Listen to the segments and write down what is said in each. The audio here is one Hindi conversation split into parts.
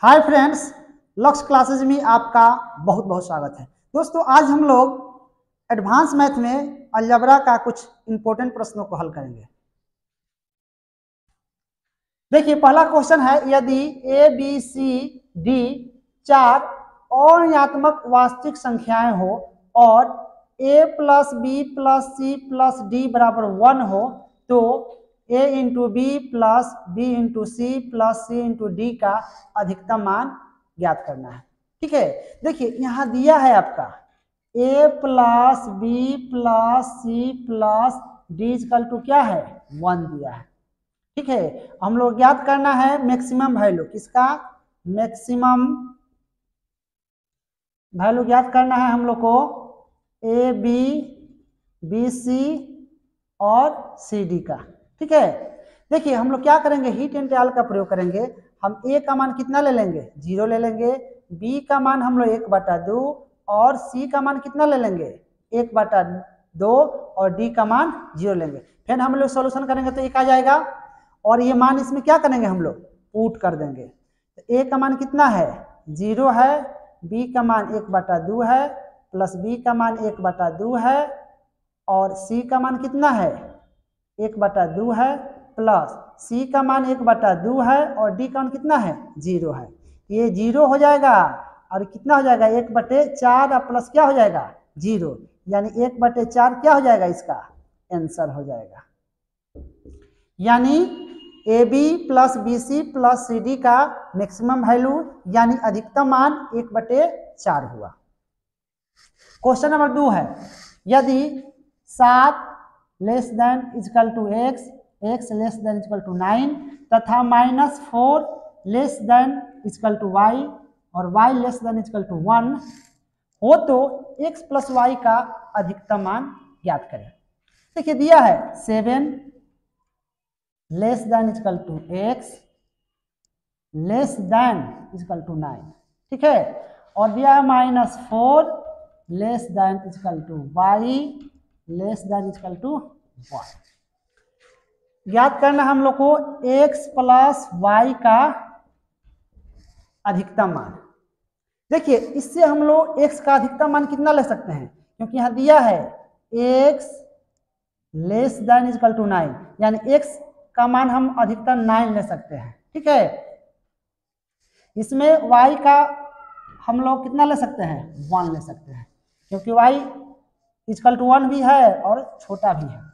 हाय फ्रेंड्स, लक्ष्य क्लासेज में आपका बहुत बहुत स्वागत है। दोस्तों, आज हम लोग एडवांस मैथ में अलजेब्रा का कुछ इंपॉर्टेंट प्रश्नों को हल करेंगे। देखिए, पहला क्वेश्चन है, यदि ए बी सी डी चार अनिर्णात्मक वास्तविक संख्याएं हो और a plus B plus C plus D बराबर 1 हो तो a into B plus B into C plus C into D का अधिकतम मान ज्ञात करना है। ठीक है, देखिए यहाँ दिया है आपका a plus B plus C plus D equal to क्या है 1 दिया है। ठीक है, हम लोग ज्ञात करना है मैक्सिमम वैल्यू, किसका मैक्सिमम वैल्यू ज्ञात करना है हम लोग को ए बी बी सी और सी डी का। ठीक है, देखिए हम लोग क्या करेंगे, हीट इंटीग्रल का प्रयोग करेंगे। हम ए का मान कितना ले लेंगे 0 ले लेंगे, बी का मान हम लोग 1/2 और सी का मान कितना ले लेंगे 1/2 और डी का मान 0 लेंगे। फिर हम लोग सॉल्यूशन करेंगे तो 1 आ जाएगा और ये मान इसमें क्या करेंगे हम लोग पुट कर देंगे। तो ए का मान कितना है 0 है, बी का मान 1/2 है प्लस बी का मान 1/2 है और सी का मान कितना है 1/2 है प्लस सी का मान 1/2 है और डी का मान कितना है 0 है। ये 0 हो जाएगा और कितना हो जाएगा 1/4 और प्लस क्या हो जाएगा 0, यानी 1/4 क्या हो जाएगा, इसका आंसर हो जाएगा। यानी A B plus B C plus C D का मैक्सिमम वैल्यू यानी अधिकतम मान 1/4 हुआ। क्वेश्चन नंबर 2 है, यदि 7 less than equal to x, x less than equal to 9 तथा -4 less than equal to y और y less than equal to 1 हो तो एक्स प्लस वाई का अधिकतम मान ज्ञात करें। देखिए दिया है 7 less than equal to X less than equal to 9। ठीक है, और दिया है -4 less than equal to Y less than equal to 1। ज्ञात करना हम लोग को x प्लस वाई का अधिकतम मान। देखिए इससे हम लोग x का अधिकतम मान कितना ले सकते हैं, क्योंकि यहाँ दिया है x less than equal to 9, यानी x का मान हम अधिकतम 9 ले सकते हैं। ठीक है, इसमें y का हम लोग कितना ले सकते हैं 1 ले सकते हैं, क्योंकि y इक्वल टू 1 भी है और छोटा भी है।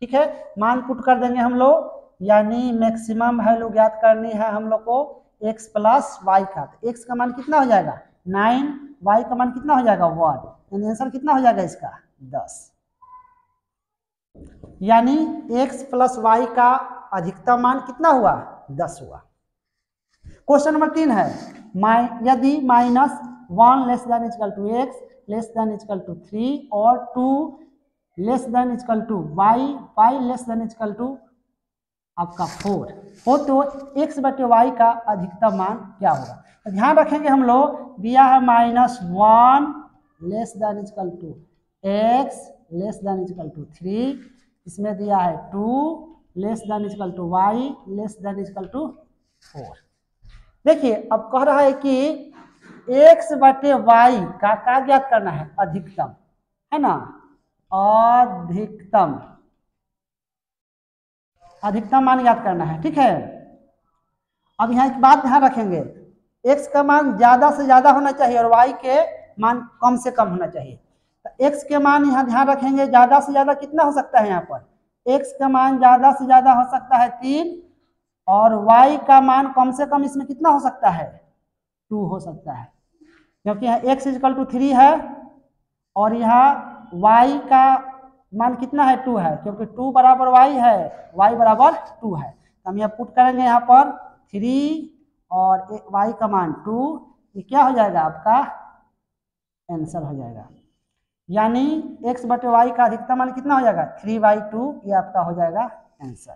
ठीक है, मान पुट कर देंगे हम लोग, यानी मैक्सिमम वैल्यू ज्ञात करनी है हम लोग को x प्लस वाई का। तो x का मान कितना हो जाएगा 9, y का मान कितना हो जाएगा 1, यानी आंसर कितना हो जाएगा इसका 10। यानी x प्लस वाई का अधिकतम मान कितना हुआ 10 हुआ। क्वेश्चन नंबर 3 है, यदि -1 less than equal to X less than equal to 3 और 2 less than equal to Y Y less than equal to आपका 4 हो तो x/y का अधिकतम मान क्या होगा। तो ध्यान रखेंगे हम लोग, दिया है -1 less than equal to X less than equal to 3, इसमें दिया है 2 less than equal to Y less than equal to 4। देखिए अब कह रहा है कि x/y का ज्ञात करना है अधिकतम, है ना, अधिकतम मान ज्ञात करना है। ठीक है, अब यहाँ एक बात ध्यान रखेंगे, x का मान ज्यादा से ज्यादा होना चाहिए और y के मान कम से कम होना चाहिए। तो x के मान यहाँ ध्यान रखेंगे ज्यादा से ज्यादा कितना हो सकता है, यहाँ पर x का मान ज्यादा से ज्यादा हो सकता है 3 और y का मान कम से कम इसमें कितना हो सकता है 2 हो सकता है, क्योंकि यहाँ x इक्वल टू 3 है और यहाँ y का मान कितना है 2 है, क्योंकि 2 बराबर y है, y बराबर 2 है। तो हम यहाँ पुट करेंगे यहाँ पर 3 और y का मान 2, ये क्या हो जाएगा आपका आंसर हो जाएगा। यानी x/y का अधिकतम मान कितना हो जाएगा 3/2, ये आपका हो जाएगा आंसर।